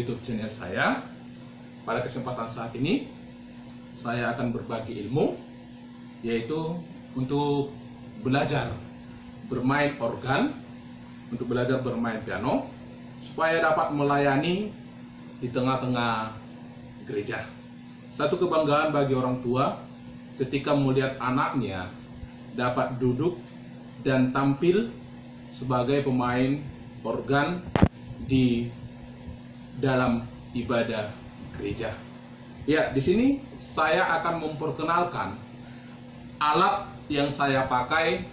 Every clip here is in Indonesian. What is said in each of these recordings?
YouTube channel saya. Pada kesempatan saat ini, saya akan berbagi ilmu, yaitu untuk belajar bermain organ, untuk belajar bermain piano, supaya dapat melayani di tengah-tengah gereja. Satu kebanggaan bagi orang tua ketika melihat anaknya dapat duduk dan tampil sebagai pemain organ di dalam ibadah gereja. Ya, di sini saya akan memperkenalkan alat yang saya pakai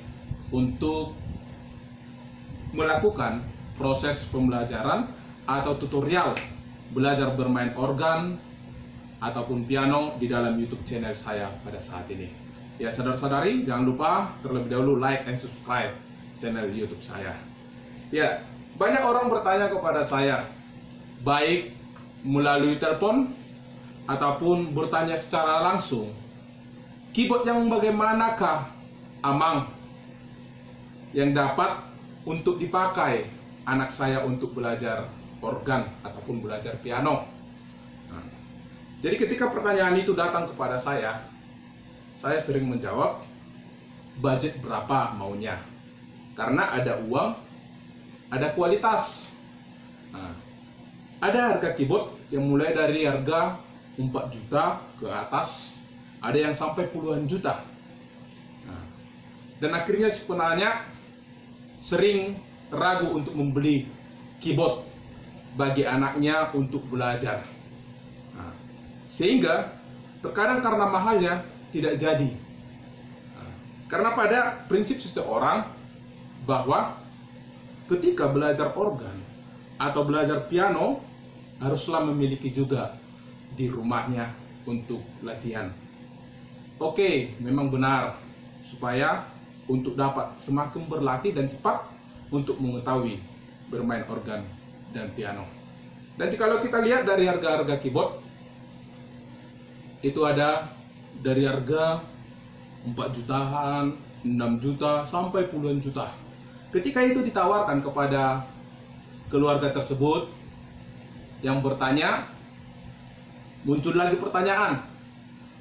untuk melakukan proses pembelajaran atau tutorial belajar bermain organ ataupun piano di dalam YouTube channel saya pada saat ini. Ya, saudara-saudari, jangan lupa terlebih dahulu like and subscribe channel YouTube saya. Ya, banyak orang bertanya kepada saya, baik melalui telepon ataupun bertanya secara langsung, keyboard yang bagaimanakah Amang yang dapat untuk dipakai anak saya untuk belajar organ ataupun belajar piano. Jadi ketika pertanyaan itu datang kepada saya sering menjawab, budget berapa maunya? Karena ada uang, ada kualitas. Ada harga keyboard yang mulai dari harga 4 juta ke atas, ada yang sampai puluhan juta. Dan akhirnya si penanya sering ragu untuk membeli keyboard bagi anaknya untuk belajar. Sehingga terkadang karena mahalnya tidak jadi. Karena pada prinsip seseorang bahwa ketika belajar organ atau belajar piano haruslah memiliki juga di rumahnya untuk latihan. Oke, memang benar, supaya untuk dapat semakin berlatih dan cepat untuk mengetahui bermain organ dan piano. Dan kalau kita lihat dari harga-harga keyboard, itu ada dari harga 4 jutaan, 6 juta, sampai puluhan juta. Ketika itu ditawarkan kepada keluarga tersebut yang bertanya, muncul lagi pertanyaan,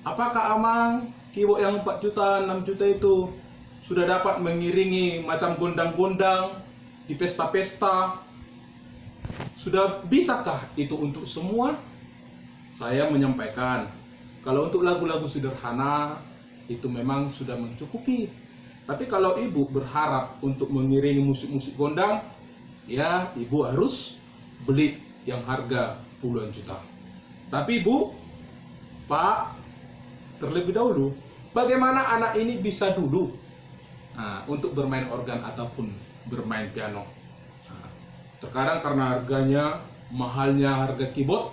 apakah Amang keyboard yang 4 juta, 6 juta itu sudah dapat mengiringi macam gondang-gondang di pesta-pesta? Sudah bisakah itu untuk semua? Saya menyampaikan, kalau untuk lagu-lagu sederhana itu memang sudah mencukupi. Tapi kalau ibu berharap untuk mengiringi musik-musik gondang, ya ibu harus beli yang harga puluhan juta. Tapi ibu, Pak, terlebih dahulu, bagaimana anak ini bisa dulu untuk bermain organ ataupun bermain piano? Terkadang karena harganya, mahalnya harga keyboard,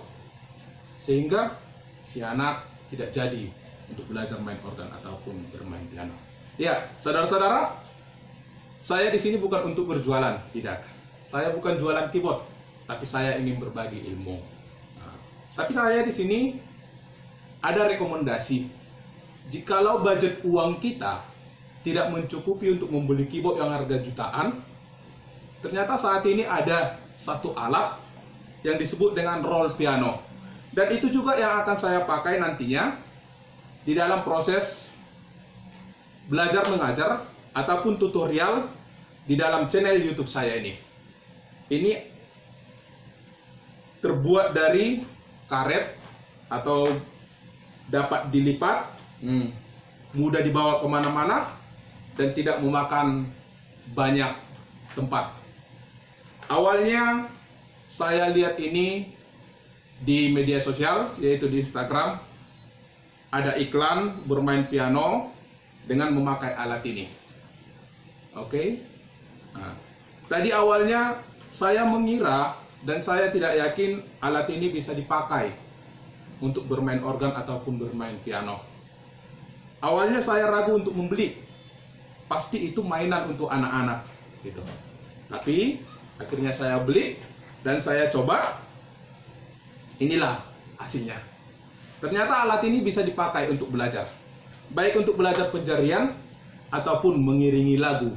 sehingga si anak tidak jadi untuk belajar main organ ataupun bermain piano. Ya, saudara-saudara, saya di sini bukan untuk berjualan, tidak. Saya bukan jualan keyboard, tapi saya ingin berbagi ilmu. Tapi saya di sini ada rekomendasi. Jikalau budget uang kita tidak mencukupi untuk membeli keyboard yang harga jutaan, ternyata saat ini ada satu alat yang disebut dengan roll piano. Dan itu juga yang akan saya pakai nantinya di dalam proses belajar mengajar ataupun tutorial di dalam channel YouTube saya ini. Ini terbuat dari karet atau dapat dilipat, mudah dibawa kemana-mana dan tidak memakan banyak tempat. Awalnya saya lihat ini di media sosial, yaitu di Instagram, ada iklan bermain piano dengan memakai alat ini. Oke. Tadi awalnya saya mengira dan saya tidak yakin alat ini bisa dipakai untuk bermain organ ataupun bermain piano. Awalnya saya ragu untuk membeli, pasti itu mainan untuk anak-anak gitu. Tapi akhirnya saya beli dan saya coba. Inilah hasilnya. Ternyata alat ini bisa dipakai untuk belajar, baik untuk belajar penjarian ataupun mengiringi lagu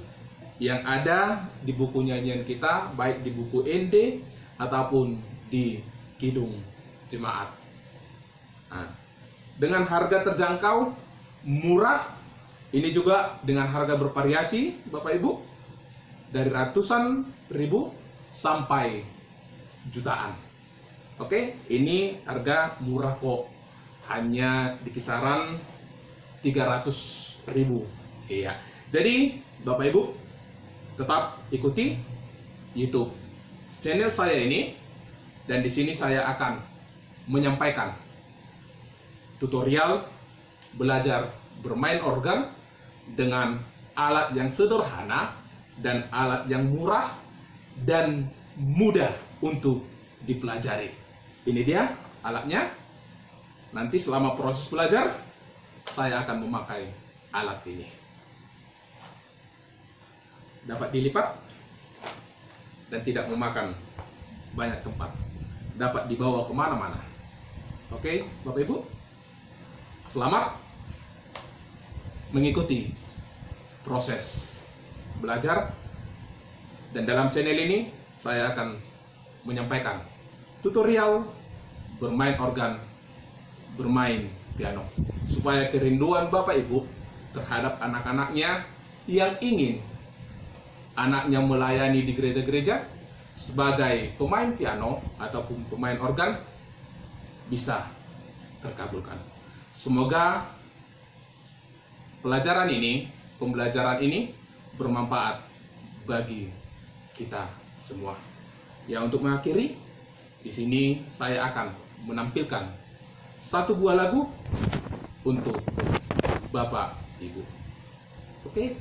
yang ada di buku nyanyian kita, baik di buku ND ataupun di Kidung Jemaat. Nah, dengan harga terjangkau, murah, ini juga dengan harga bervariasi, Bapak Ibu, dari ratusan ribu sampai jutaan. Oke, ini harga murah kok, hanya di kisaran 300.000. Iya. Jadi, Bapak Ibu tetap ikuti YouTube channel saya ini, dan di sini saya akan menyampaikan tutorial belajar bermain organ dengan alat yang sederhana dan alat yang murah dan mudah untuk dipelajari. Ini dia alatnya. Nanti selama proses belajar, saya akan memakai alat ini. Dapat dilipat dan tidak memakan banyak tempat. Dapat dibawa kemana-mana. Oke, Bapak Ibu, selamat mengikuti proses belajar. Dan dalam channel ini saya akan menyampaikan tutorial bermain organ, bermain piano, supaya kerinduan Bapak Ibu terhadap anak-anaknya yang ingin anaknya melayani di gereja-gereja sebagai pemain piano ataupun pemain organ bisa terkabulkan. Semoga pembelajaran ini bermanfaat bagi kita semua. Ya, untuk mengakhiri, di sini saya akan menampilkan satu buah lagu untuk Bapak Ibu. Oke?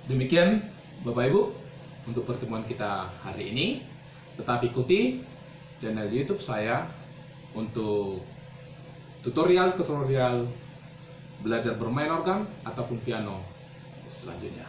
Demikian Bapak Ibu untuk pertemuan kita hari ini. Tetap ikuti channel YouTube saya untuk tutorial belajar bermain organ ataupun piano selanjutnya.